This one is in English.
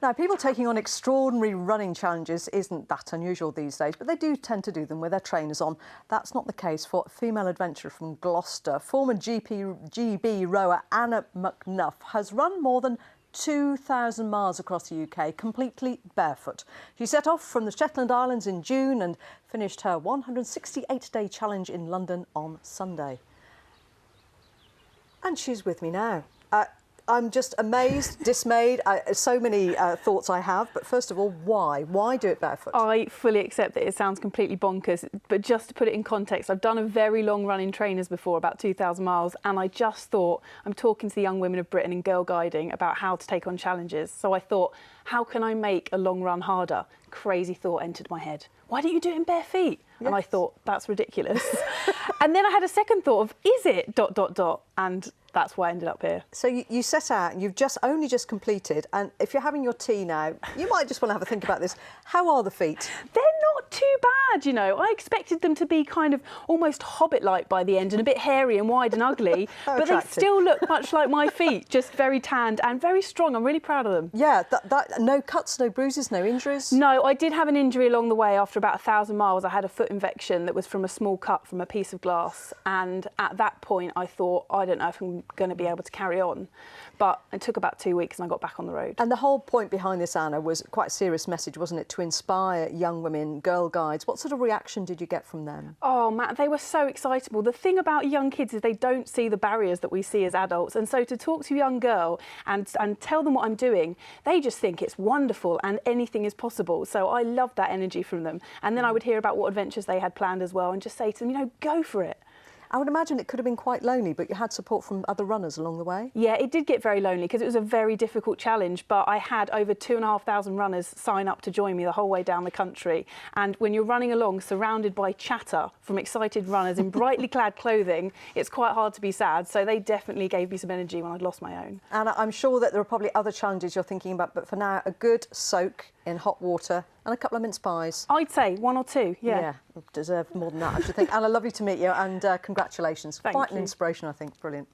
Now, people taking on extraordinary running challenges isn't that unusual these days, but they do tend to do them with their trainers on. That's not the case for a female adventurer from Gloucester. Former GB rower Anna McNuff has run more than 2,000 miles across the UK, completely barefoot. She set off from the Shetland Islands in June and finished her 168-day challenge in London on Sunday. And she's with me now. I'm just amazed, dismayed, so many thoughts I have, but first of all, why? Why do it barefoot? I fully accept that it sounds completely bonkers, but just to put it in context, I've done a very long run in trainers before, about 2,000 miles, and I just thought, I'm talking to the young women of Britain in girl guiding about how to take on challenges. So I thought, how can I make a long run harder? Crazy thought entered my head. Why don't you do it in bare feet? Yes. And I thought, that's ridiculous. And then I had a second thought of, is it ... And that's why I ended up here. So you set out and you've only just completed, and if you're having your tea now, you might just want to have a think about this. How are the feet? They're not too bad, you know. I expected them to be kind of almost Hobbit-like by the end and a bit hairy and wide and ugly, but attractive. They still look much like my feet, just very tanned and very strong. I'm really proud of them. Yeah, no cuts, no bruises, no injuries? No, I did have an injury along the way. After about 1,000 miles, I had a foot infection that was from a small cut from a piece of glass, and at that point I thought, I don't know if I'm going to be able to carry on. But it took about 2 weeks and I got back on the road. And the whole point behind this, Anna, was quite a serious message, wasn't it? To inspire young women, girl guides. What sort of reaction did you get from them? Oh, Matt, they were so excitable. The thing about young kids is they don't see the barriers that we see as adults. And so to talk to a young girl and tell them what I'm doing, they just think it's wonderful and anything is possible. So I loved that energy from them. And then I would hear about what adventures they had planned as well and just say to them, you know, go for it. I would imagine it could have been quite lonely, but you had support from other runners along the way? Yeah, it did get very lonely because it was a very difficult challenge, but I had over 2,500 runners sign up to join me the whole way down the country. And when you're running along surrounded by chatter from excited runners in brightly clad clothing, it's quite hard to be sad. So they definitely gave me some energy when I'd lost my own. And I'm sure that there are probably other challenges you're thinking about, but for now, a good soak in hot water and a couple of mince pies. I'd say 1 or 2, yeah. Yeah, deserve more than that, I should think. Anna, lovely to meet you, and congratulations. Thank Quite you. an inspiration, I think. Brilliant.